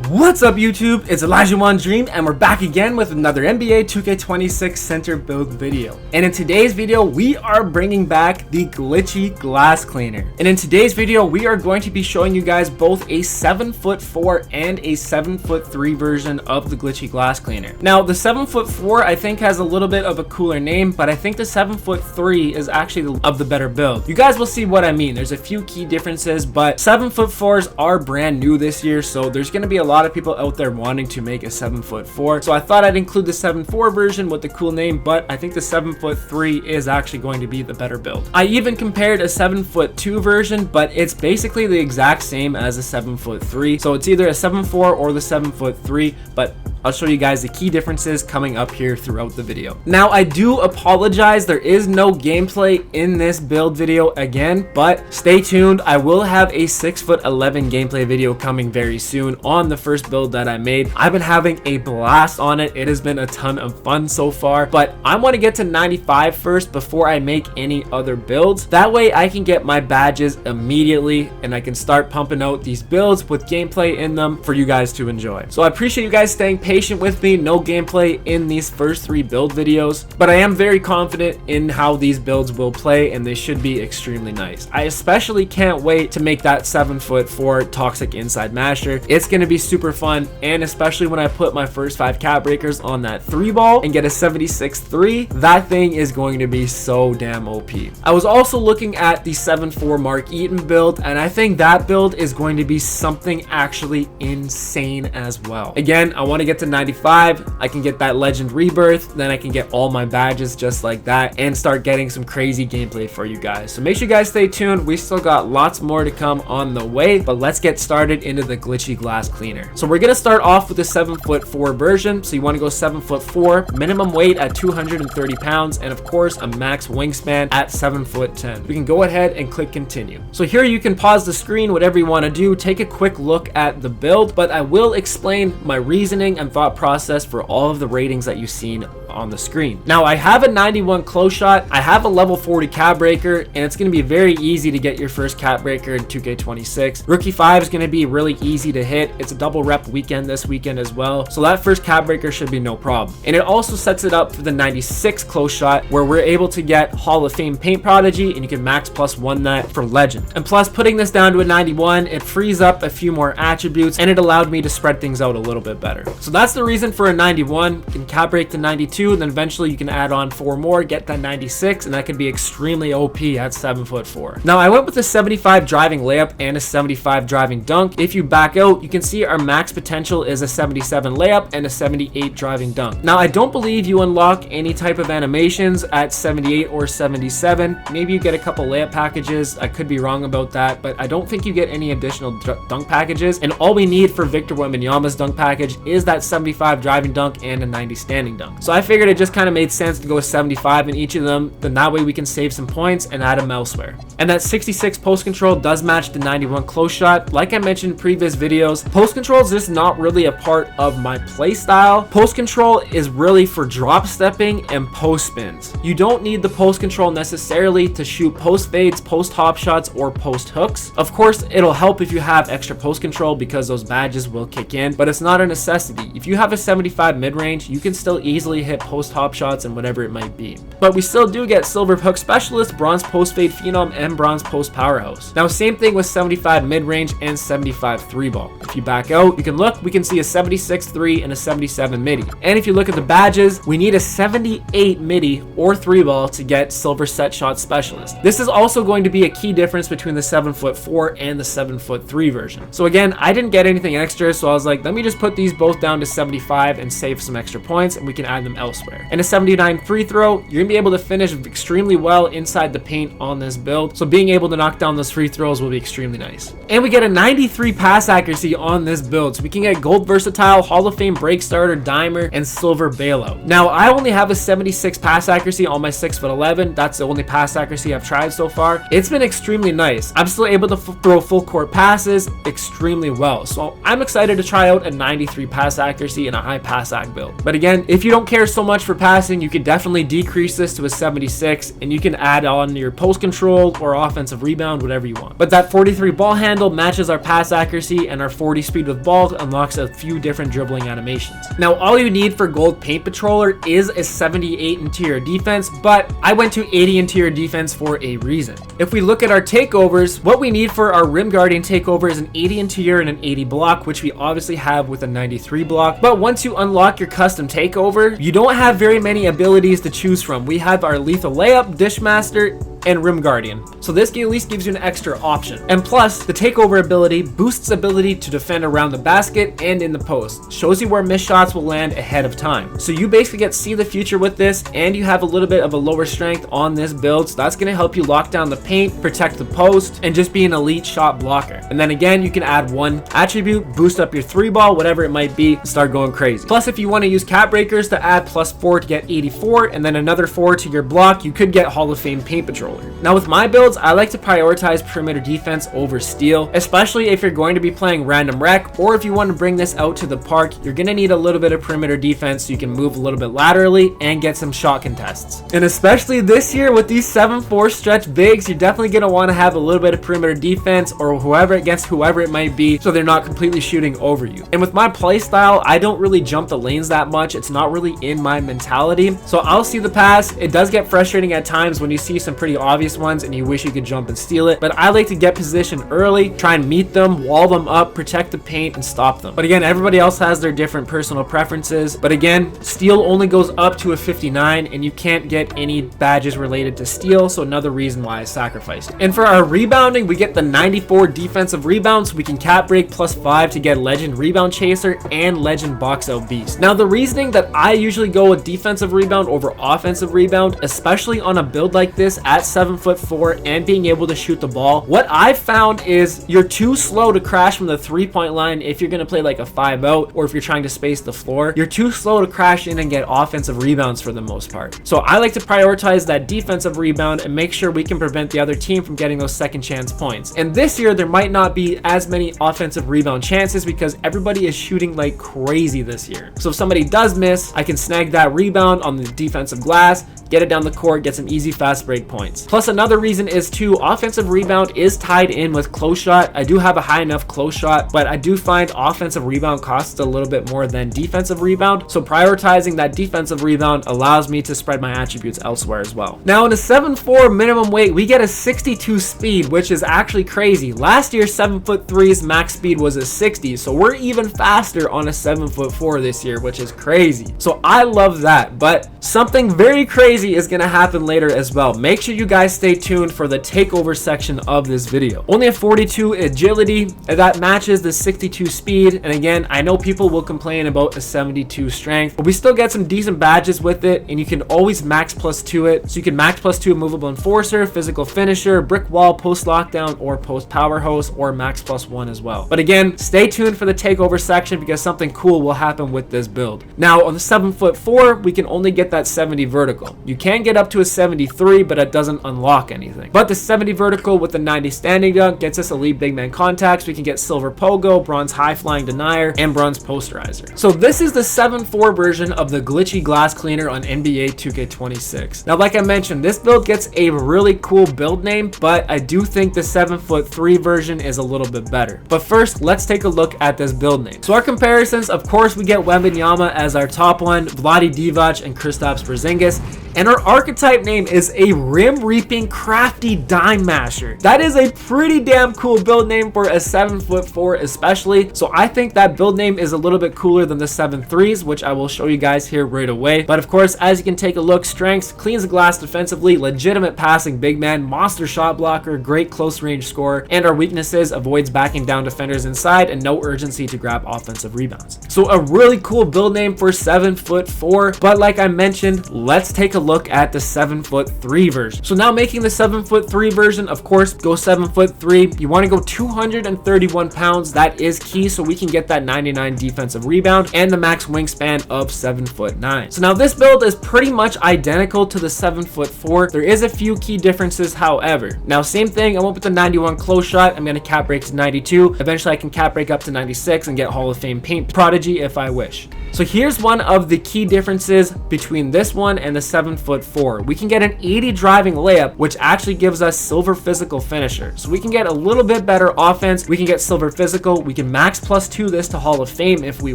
What's up YouTube, it's Elijah Dream and we're back again with another NBA 2K26 center build video. And in today's video, we are bringing back the Glitchy Glass Cleaner. And in today's video, we are going to be showing you guys both a 7'4" and a 7'3" version of the Glitchy Glass Cleaner. Now, the 7'4" I think has a little bit of a cooler name, but I think the 7'3" is actually of the better build. You guys will see what I mean. There's a few key differences, but 7'4" are brand new this year, so there's going to be a lot of people out there wanting to make a 7'4", so I thought I'd include the 7'4" version with the cool name, but I think the 7'3" is actually going to be the better build. I even compared a 7'2" version, but it's basically the exact same as a 7'3", so it's either a 7'4" or the 7'3", but I'll show you guys the key differences coming up here throughout the video. Now, I do apologize, there is no gameplay in this build video again, but stay tuned. I will have a 6'11" gameplay video coming very soon on the first build that I made. I've been having a blast on it. It has been a ton of fun so far, but I want to get to 95 first before I make any other builds. That way I can get my badges immediately and I can start pumping out these builds with gameplay in them for you guys to enjoy. So I appreciate you guys staying patient with me. No gameplay in these first 3 build videos, but I am very confident in how these builds will play and they should be extremely nice. I especially can't wait to make that 7'4" toxic inside masher. It's going to be super fun, and especially when I put my first 5 cap breakers on that 3 ball and get a 76-3, that thing is going to be so damn OP. I was also looking at the 7'4" Mark Eaton build, and I think that build is going to be something actually insane as well. Again, I want to get to 95, I can get that legend rebirth, then I can get all my badges just like that and start getting some crazy gameplay for you guys. So make sure you guys stay tuned. We still got lots more to come on the way, but let's get started into the Glitchy Glass Cleaner. So we're gonna start off with the 7'4" version. So you want to go 7'4", minimum weight at 230 pounds, and of course a max wingspan at 7'10". We can go ahead and click continue. So here you can pause the screen, whatever you want to do, take a quick look at the build, but I will explain my reasoning and thought process for all of the ratings that you've seen on the screen. Now, I have a 91 close shot, I have a level 40 cap breaker, and it's going to be very easy to get your first cap breaker in 2K26. Rookie 5 is going to be really easy to hit. It's a double rep weekend this weekend as well, so that first cap breaker should be no problem. And it also sets it up for the 96 close shot, where we're able to get Hall of Fame Paint Prodigy, and you can max +1 that for legend. And plus, putting this down to a 91, it frees up a few more attributes, and it allowed me to spread things out a little bit better. So that's the reason for a 91. You can cap break to 92, and then eventually you can add on 4 more, get that 96, and that can be extremely OP at 7'4". Now, I went with a 75 driving layup and a 75 driving dunk. If you back out, you can see our max potential is a 77 layup and a 78 driving dunk. Now, I don't believe you unlock any type of animations at 78 or 77. Maybe you get a couple layup packages. I could be wrong about that, but I don't think you get any additional dunk packages. And all we need for Victor Wembanyama's dunk package is that 75 driving dunk and a 90 standing dunk. So I figured it just kind of made sense to go 75 in each of them, then that way we can save some points and add them elsewhere. And that 66 post control does match the 91 close shot. Like I mentioned in previous videos, post control is just not really a part of my play style. Post control is really for drop stepping and post spins. You don't need the post control necessarily to shoot post fades, post hop shots, or post hooks. Of course, it'll help if you have extra post control because those badges will kick in, but it's not a necessity. If you have a 75 mid-range, you can still easily hit post hop shots and whatever it might be. But we still do get silver hook specialist, bronze post fade phenom, and bronze post powerhouse. Now, same thing with 75 mid-range and 75 3-ball. If you back out, you can look, we can see a 76 3 and a 77 midi. And if you look at the badges, we need a 78 midi or 3-ball to get silver set shot specialist. This is also going to be a key difference between the 7'4" and the 7'3" version. So again, I didn't get anything extra, so I was like, let me just put these both down to 75 and save some extra points, and we can add them elsewhere. And a 79 free throw, you're gonna be able to finish extremely well inside the paint on this build, so being able to knock down those free throws will be extremely nice. And we get a 93 pass accuracy on this build. builds. We can get Gold Versatile, Hall of Fame Break Starter, Dimer, and Silver Bailout. Now, I only have a 76 pass accuracy on my 6'11". That's the only pass accuracy I've tried so far. It's been extremely nice. I'm still able to throw full court passes extremely well. So I'm excited to try out a 93 pass accuracy and a high pass ac build. But again, if you don't care so much for passing, you could definitely decrease this to a 76, and you can add on your post control or offensive rebound, whatever you want. But that 43 ball handle matches our pass accuracy, and our 40 speed with ball unlocks a few different dribbling animations. Now, all you need for gold paint patroller is a 78 interior defense, but I went to 80 interior defense for a reason. If we look at our takeovers, what we need for our rim guardian takeover is an 80 interior and an 80 block, which we obviously have with a 93 block. But once you unlock your custom takeover, you don't have very many abilities to choose from. We have our lethal layup, dishmaster, and rim guardian, so this at least gives you an extra option. And plus, the takeover ability boosts ability to defend around the basket and in the post, shows you where missed shots will land ahead of time. So you basically get to see the future with this, and you have a little bit of a lower strength on this build, so that's going to help you lock down the paint, protect the post, and just be an elite shot blocker. And then again, you can add one attribute, boost up your 3-ball, whatever it might be, start going crazy. Plus, if you want to use cap breakers to add +4 to get 84, and then another 4 to your block, you could get Hall of Fame Paint Patroller. Now, with my builds, I like to prioritize perimeter defense over steal, especially if you're going to be playing random rec, or if you want to bring this out to the park, you're going to need a little bit of perimeter defense so you can move a little bit laterally and get some shot contests. And especially this year with these 7'4" stretch bigs, you're definitely going to want to have a little bit of perimeter defense or whoever against whoever it might be, so they're not completely shooting over you. And with my play style, I don't really jump the lanes that much. It's not really in my mentality, so I'll see the pass. It does get frustrating at times when you see some pretty obvious ones and you wish you could jump and steal it, but I like to get position early, try and meet them, wall them up, protect the paint, and stop them. But again, everybody else has their different personal preferences. But again, steal only goes up to a 59, and you can't get any badges related to steal, so another reason why I sacrificed it. And for our rebounding, we get the 94 defensive rebound, so we can cap break +5 to get legend Rebound Chaser and legend box out beast. Now, the reasoning that I usually go with defensive rebound over offensive rebound, especially on a build like this at 7'4" and being able to shoot the ball, what I've found is you're too slow to crash from the 3-point line if you're going to play like a 5-out, or if you're trying to space the floor. You're too slow to crash in and get offensive rebounds for the most part. So I like to prioritize that defensive rebound and make sure we can prevent the other team from getting those second chance points. And this year, there might not be as many offensive rebound chances because everybody is shooting like crazy this year. So if somebody does miss, I can snag that rebound on the defensive glass, get it down the court, get some easy fast break points. Plus, another reason is too, offensive rebound is tied in with close shot. I do have a high enough close shot, but I do find offensive rebound costs a little bit more than defensive rebound, so prioritizing that defensive rebound allows me to spread my attributes elsewhere as well. Now, in a 7'4" minimum weight, we get a 62 speed, which is actually crazy. Last year, 7'3's max speed was a 60, so we're even faster on a 7'4" this year, which is crazy. So I love that, but something very crazy is going to happen later as well. Make sure you guys stay tuned for the takeover section of this video. Only a 42 agility, that matches the 62 speed, and again, I know people will complain about a 72 strength, but we still get some decent badges with it, and you can always max +2 it. So you can max +2 movable enforcer, physical finisher, brick wall, post lockdown, or post power hose, or max +1 as well. But again, stay tuned for the takeover section because something cool will happen with this build. Now, on the 7'4", we can only get that 70 vertical. You can get up to a 73, but it doesn't unlock anything. But the 70 vertical with the 90 standing dunk gets us elite big man contacts. We can get silver pogo, bronze high flying denier, and bronze posterizer. So this is the 7'4" version of the Glitchy Glass Cleaner on NBA 2K26. Now, like I mentioned, this build gets a really cool build name, but I do think the 7'3" version is a little bit better. But first, let's take a look at this build name. So our comparisons, of course, we get Wembanyama as our top one, Vlade Divac and Kristaps Porzingis. And our archetype name is a rim reaping Crafty Dimemasher. That is a pretty damn cool build name for a 7'4" especially. So I think that build name is a little bit cooler than the 7'3s, which I will show you guys here right away. But of course, as you can take a look, strengths, cleans the glass defensively, legitimate passing big man, monster shot blocker, great close range scorer, and our weaknesses, avoids backing down defenders inside and no urgency to grab offensive rebounds. So a really cool build name for 7'4", but like I mentioned, let's take a to look at the 7'3" version. So now making the 7'3" version, of course, go 7'3". You want to go 231 pounds. That is key, so we can get that 99 defensive rebound and the max wingspan of 7'9". So now this build is pretty much identical to the 7'4". There is a few key differences, however. Now, same thing, I went with the 91 close shot. I'm going to cap break to 92. Eventually, I can cap break up to 96 and get Hall of Fame Paint Prodigy if I wish. So here's one of the key differences between this one and the 7'4". We can get an 80 driving layup, which actually gives us silver physical finisher. So we can get a little bit better offense. We can get silver physical. We can max +2 this to Hall of Fame if we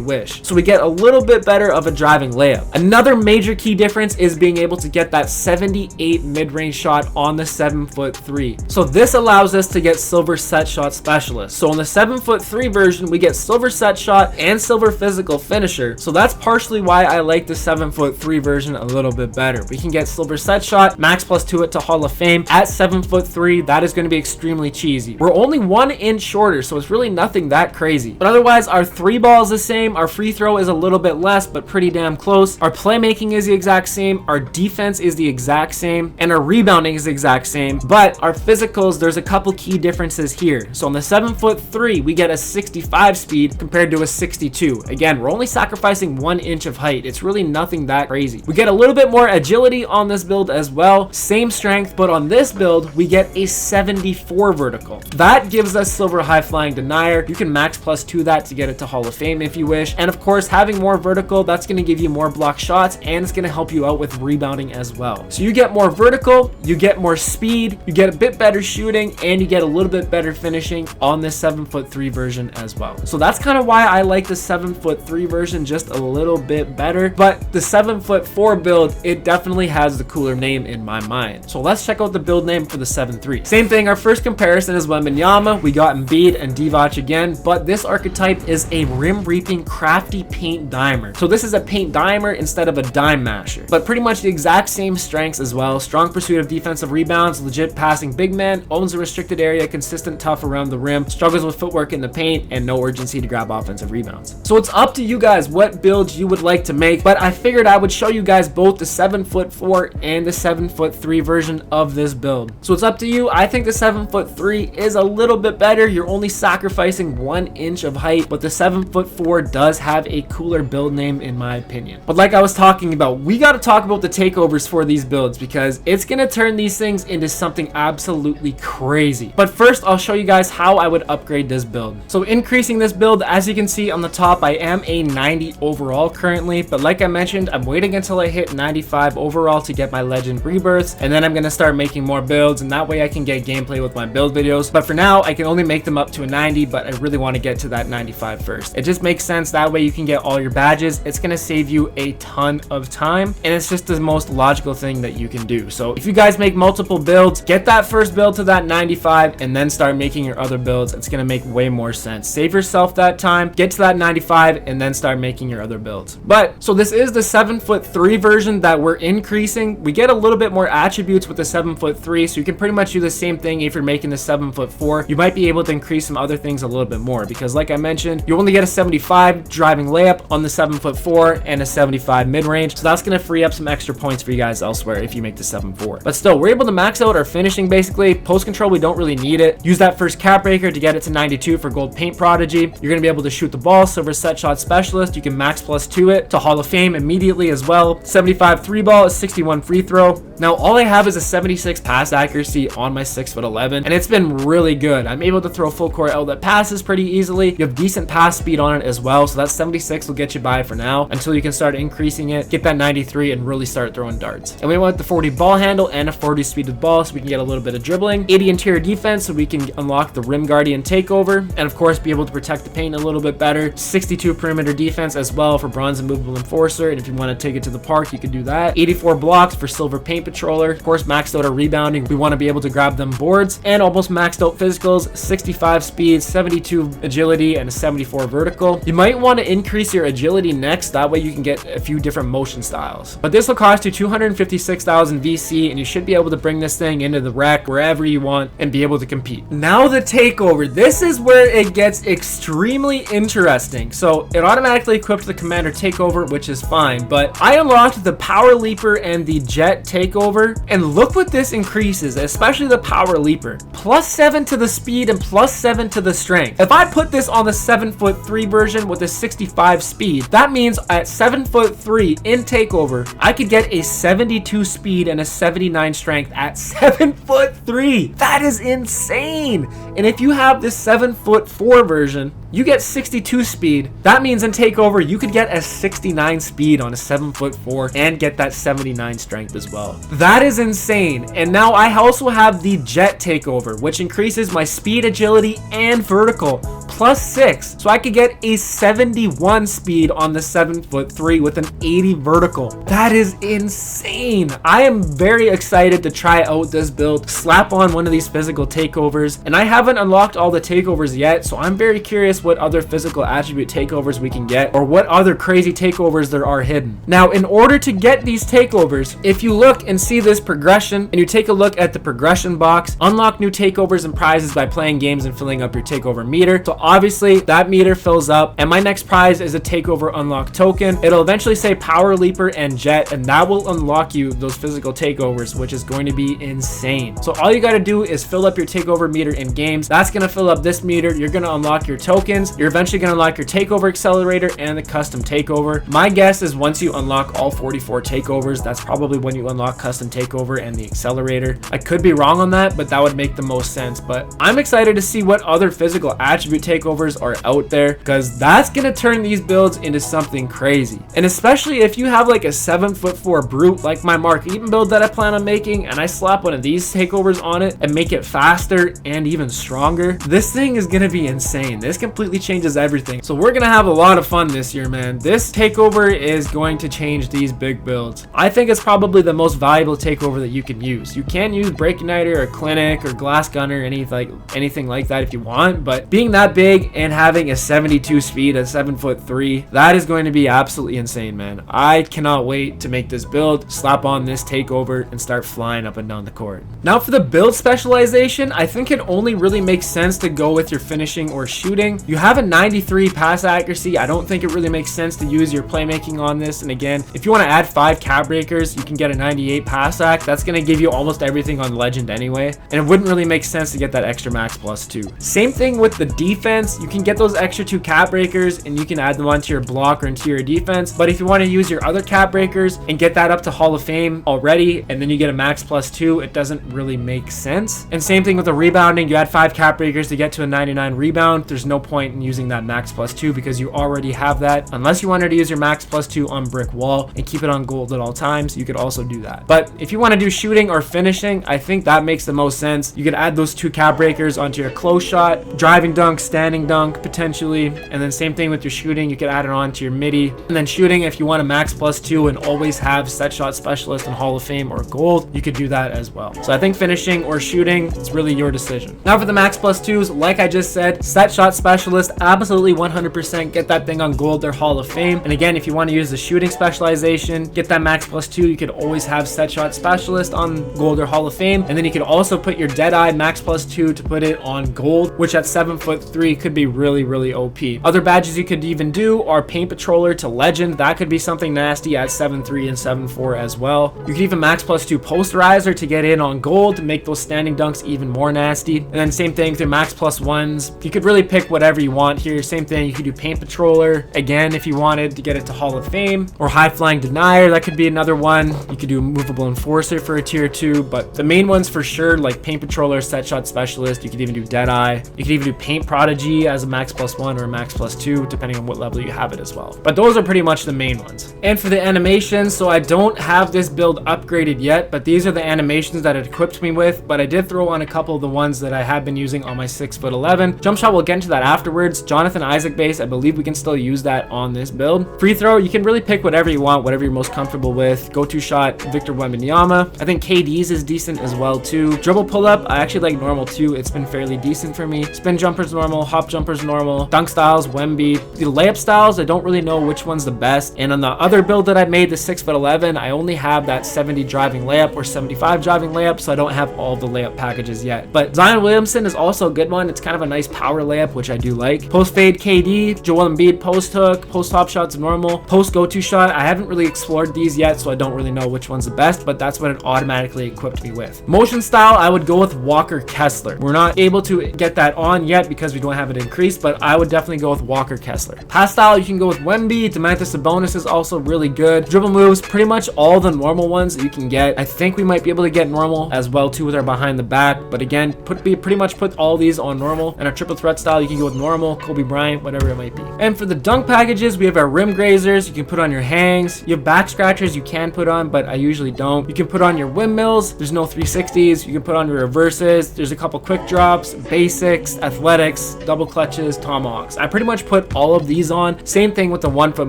wish. So we get a little bit better of a driving layup. Another major key difference is being able to get that 78 mid-range shot on the 7'3". So this allows us to get silver set shot specialist. So on the 7'3" version, we get silver set shot and silver physical finisher. So that's partially why I like the 7'3" version a little bit better. We can get silver set shot, max +2 it to Hall of Fame at 7'3". That is going to be extremely cheesy. We're only 1 inch shorter, so it's really nothing that crazy. But otherwise, our 3 ball is the same. Our free throw is a little bit less, but pretty damn close. Our playmaking is the exact same. Our defense is the exact same, and our rebounding is the exact same. But our physicals, there's a couple key differences here. So on the 7'3", we get a 65 speed compared to a 62. Again, we're only sacrificing 1 inch of height. It's really nothing that crazy. We get a little bit more agility on this build as well. Same strength, but on this build, we get a 74 vertical. That gives us silver high flying denier. You can max +2 that to get it to Hall of Fame if you wish. And of course, having more vertical, that's going to give you more block shots, and it's going to help you out with rebounding as well. So you get more vertical, you get more speed, you get a bit better shooting, and you get a little bit better finishing on this 7'3" version as well. So that's kind of why I like the 7'3" version just a little bit better. But the 7'4" build, it definitely has the cooler name in my mind. So let's check out the build name for the 7'3". Same thing, our first comparison is Wembanyama. We got Embiid and Divac again, but this archetype is a rim reaping crafty paint dimer. So this is a paint dimer instead of a dime masher, but pretty much the exact same strengths as well. Strong pursuit of defensive rebounds, legit passing big man, owns a restricted area, consistent tough around the rim, struggles with footwork in the paint, and no urgency to grab offensive rebounds. So it's up to you guys what builds you would like to make, but I figured I would show you guys both the 7'4" and the 7'3" version of this build. So it's up to you. I think the 7'3" is a little bit better. You're only sacrificing 1 inch of height, but the 7'4" does have a cooler build name in my opinion. But like I was talking about, we got to talk about the takeovers for these builds because it's going to turn these things into something absolutely crazy. But first, I'll show you guys how I would upgrade this build. So increasing this build, as you can see on the top, I am a 90 overall currently, but like I mentioned, I'm waiting until I hit 95 overall to get my legend rebirths, and then I'm going to start making more builds, and that way I can get gameplay with my build videos. But for now, I can only make them up to a 90, but I really want to get to that 95 first. It just makes sense. That way you can get all your badges. It's going to save you a ton of time, and it's just the most logical thing that you can do. So if you guys make multiple builds, get that first build to that 95 and then start making your other builds. It's going to make way more sense. Save yourself that time, get to that 95, and then start making your other builds. But so this is the 7'3" version that we're increasing. We get a little bit more attributes with the 7'3", so you can pretty much do the same thing if you're making the 7'4". You might be able to increase some other things a little bit more because like I mentioned, you only get a 75 driving layup on the 7'4" and a 75 mid-range. So that's going to free up some extra points for you guys elsewhere if you make the 7'4". But still, we're able to max out our finishing basically. Post control, we don't really need it. Use that first cap breaker to get it to 92 for gold Paint Prodigy. You're going to be able to shoot the ball, silver set shot specialist. You can max +2 it to Hall of Fame immediately as well. 75 3 ball, 61 free throw. Now all I have is a 76 pass accuracy on my 6'11", and it's been really good. I'm able to throw full court outlet passes pretty easily. You have decent pass speed on it as well, so that 76 will get you by for now until you can start increasing it, get that 93, and really start throwing darts. And we want the 40 ball handle and a 40 speed of ball so we can get a little bit of dribbling. 80 interior defense so we can unlock the rim guardian takeover, and of course be able to protect the paint a little bit better. 62 perimeter defense as well for bronze and movable enforcer, and if you want to take it to the park, you can do that. 84 blocks for silver paint patroller. Of course, maxed out our rebounding. We want to be able to grab them boards, and almost maxed out physicals. 65 speed, 72 agility, and a 74 vertical. You might want to increase your agility next. That way you can get a few different motion styles. But this will cost you 256,000 VC, and you should be able to bring this thing into the rec wherever you want and be able to compete. Now the takeover. This is where it gets extremely interesting. So it automatically equips equipped the Commander Takeover, which is fine, but I unlocked the Power Leaper and the Jet Takeover, and look what this increases, especially the Power Leaper. +7 to the speed and +7 to the strength. If I put this on the 7'3" version with a 65 speed, that means at 7'3" in Takeover, I could get a 72 speed and a 79 strength at 7'3". That is insane. And if you have this 7'4" version, you get 62 speed. That means in Takeover, you could get a 69 speed on a 7'4" and get that 79 strength as well. That is insane. And now I also have the Jet Takeover, which increases my speed, agility, and vertical +6. So I could get a 71 speed on the 7'3" with an 80 vertical. That is insane. I am very excited to try out this build, slap on one of these physical takeovers, and I haven't unlocked all the takeovers yet, so I'm very curious what other physical attribute takeovers we can get, or what other crazy takeovers there are hidden. Now, in order to get these takeovers, if you look and see this progression, and you take a look at the progression box, unlock new takeovers and prizes by playing games and filling up your takeover meter. So obviously that meter fills up, and my next prize is a takeover unlock token. It'll eventually say Power Leaper and Jet, and that will unlock you those physical takeovers, which is going to be insane. So all you got to do is fill up your takeover meter in games. That's going to fill up this meter. You're going to unlock your tokens. You're eventually going to unlock your takeover accelerator and the custom takeover. My guess is once you unlock all 44 takeovers, that's probably when you unlock custom takeover and the accelerator. I could be wrong on that, but that would make the most sense. But I'm excited to see what other physical attribute takeovers are out there, because that's going to turn these builds into something crazy. And especially if you have like a 7'4" brute like my Mark Eaton build that I plan on making, and I slap one of these takeovers on it and make it faster and even stronger, this thing is going to be insane. This completely changes everything. So we're going to have a lot of fun this year, man. This takeover is going to change these big builds. I think it's probably the most valuable takeover that you can use. You can use Break Igniter or Clinic or Glass Gunner, anything like that if you want, but being that big and having a 72 speed at 7'3", that is going to be absolutely insane, man. I cannot wait to make this build, slap on this takeover, and start flying up and down the court. Now for the build specialization, I think it only really makes sense to go with your finishing or shooting. You have a 93 pass accuracy. I don't think it really makes sense to use your playmaking on this. And again, if you want to add 5 cap breakers, you can get a 98 pass ac. That's going to give you almost everything on legend anyway, and it wouldn't really make sense to get that extra max +2. Same thing with the defense. You can get those extra 2 cap breakers and you can add them onto your block or into your defense, but if you want to use your other cap breakers and get that up to Hall of Fame already, and then you get a max +2, it doesn't really make sense. And same thing with the rebounding. You add 5 cap breakers to get to a 99 rebound. There's no point in using that max +2 because you already have that. Unless you wanted to use your max +2 on brick wall and keep it on gold at all times, you could also do that. But if you want to do shooting or finishing, I think that makes the most sense. You could add those 2 cap breakers onto your close shot, driving dunk, standing dunk potentially, and then same thing with your shooting. You could add it on to your midi. And then shooting, if you want a max +2 and always have Set Shot Specialist and Hall of Fame or gold, you could do that as well. So I think finishing or shooting, it's really your decision. Now for the max +2s, like I just said, Set Shot Specialist, absolutely 100% get that thing on gold or Hall of Fame. And again, if you want to use the shooting specialization, get that max +2, you could always have Set Shot Specialist on gold or Hall of Fame. And then you could also put your Deadeye max +2 to put it on gold, which at 7'3" could be really, really OP. Other badges you could even do are Paint Patroller to Legend. That could be something nasty at 7'3" and 7'4" as well. You could even max +2 Posterizer to get in on gold to make those standing dunks even more nasty. And then same thing through max +1s. You could really pick whatever you want here. Same thing, you could do Paint Patroller again if you wanted to get it to Hall of Fame, or High Flying Denier. That could be another one. You could do Movable Enforcer for a tier 2, but the main ones for sure, like Paint Patroller, Set Shot Specialist. You could even do Deadeye. You could even do Paint Prodigy as a max +1 or a max +2, depending on what level you have it as well. But those are pretty much the main ones. And for the animations, so I don't have this build upgraded yet, but these are the animations that it equipped me with. But I did throw on a couple of the ones that I have been using on my 6'11". Jumpshot, we'll get into that afterwards. Jonathan Isaac base, I believe we can still use that on this build. Free throw, you can really pick whatever you want, whatever you're most comfortable with. Go-to shot, Victor Wembanyama. I think KD's is decent as well too. Dribble pull-up, I actually like normal too. It's been fairly decent for me. Spin jumper's normal. hop jumpers normal, dunk styles, Wemby. The layup styles, I don't really know which one's the best. And on the other build that I made, the 6'11", I only have that 70 driving layup or 75 driving layup, so I don't have all the layup packages yet. But Zion Williamson is also a good one. It's kind of a nice power layup, which I do like. Post fade KD, Joel Embiid post hook, post hop shots normal, post go-to shot. I haven't really explored these yet, so I don't really know which one's the best, but that's what it automatically equipped me with. Motion style, I would go with Walker Kessler. We're not able to get that on yet because we don't have it increased, but I would definitely go with Walker Kessler. Pass style, you can go with Wemby. Domantas Sabonis is also really good. Dribble moves, pretty much all the normal ones that you can get. I think we might be able to get normal as well too with our behind the back, but again, pretty much put all these on normal. And our triple threat style, you can go with normal, Kobe Bryant, whatever it might be. And for the dunk packages, we have our rim grazers. You can put on your hangs. You have back scratchers you can put on, but I usually don't. You can put on your windmills. There's no 360s. You can put on your reverses. There's a couple quick drops, basics, athletics, double clutches, tomahawks. I pretty much put all of these on. Same thing with the 1 foot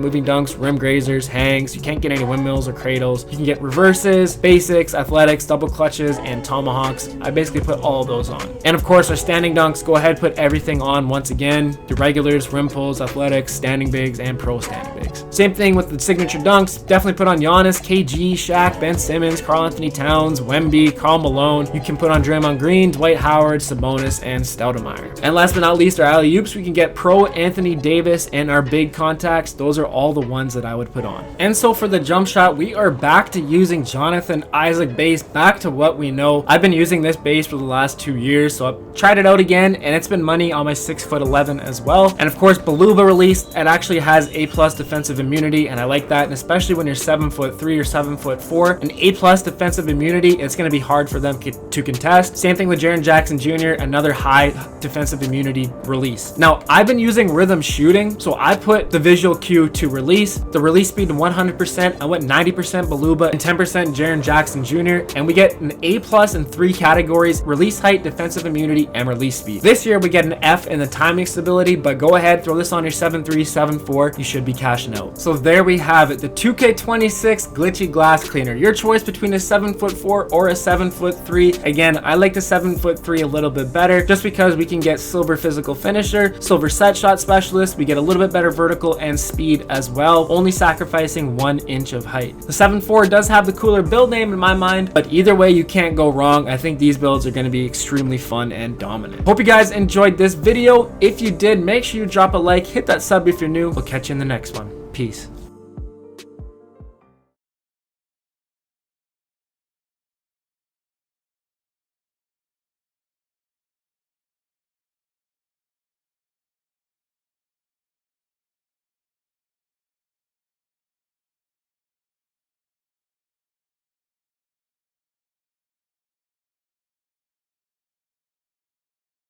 moving dunks, rim grazers, hangs. You can't get any windmills or cradles. You can get reverses, basics, athletics, double clutches, and tomahawks. I basically put all of those on. And of course, our standing dunks, go ahead, put everything on once again. The regulars, rim pulls, athletics, standing bigs, and pro standing bigs. Same thing with the signature dunks. Definitely put on Giannis, KG, Shaq, Ben Simmons, Karl Anthony Towns, Wemby, Karl Malone. You can put on Draymond Green, Dwight Howard, Sabonis, and Stoudemire. And last but not least, our alley-oops. We can get pro Anthony Davis and our big contacts. Those are all the ones that I would put on. And so for the jump shot, we are back to using Jonathan Isaac base, back to what we know. I've been using this base for the last 2 years, so I've tried it out again, and it's been money on my 6'11" as well. And of course, Beluba released, it actually has A+ defensive immunity, and I like that. And especially when you're 7'3" or 7'4", an A+ defensive immunity, it's going to be hard for them to contest. Same thing with Jaren Jackson Jr., another high defensive immunity release. Now, I've been using rhythm shooting, so I put the visual cue to release, the release speed to 100%. I went 90% Beluba and 10% Jaren Jackson Jr., and we get an A+ in 3 categories: release height, defensive immunity, and release speed. This year, we get an F in the timing stability, but go ahead, throw this on your 7'3", 7'4", you should be cashing out. So there we have it, the 2K26 Glitchy Glass Cleaner. Your choice between a 7'4" or a 7'3". Again, I like the 7'3" a little bit better, just because we can get Silver Physical Finisher, Silver Set Shot Specialist, we get a little bit better vertical and speed as well, only sacrificing 1 inch of height. The 7'4" does have the cooler build name in my mind, but either way, you can't go wrong. I think these builds are going to be extremely fun and dominant. Hope you guys enjoyed this video. If you did, make sure you drop a like, hit that sub if you're new. We'll catch you in the next one. Peace.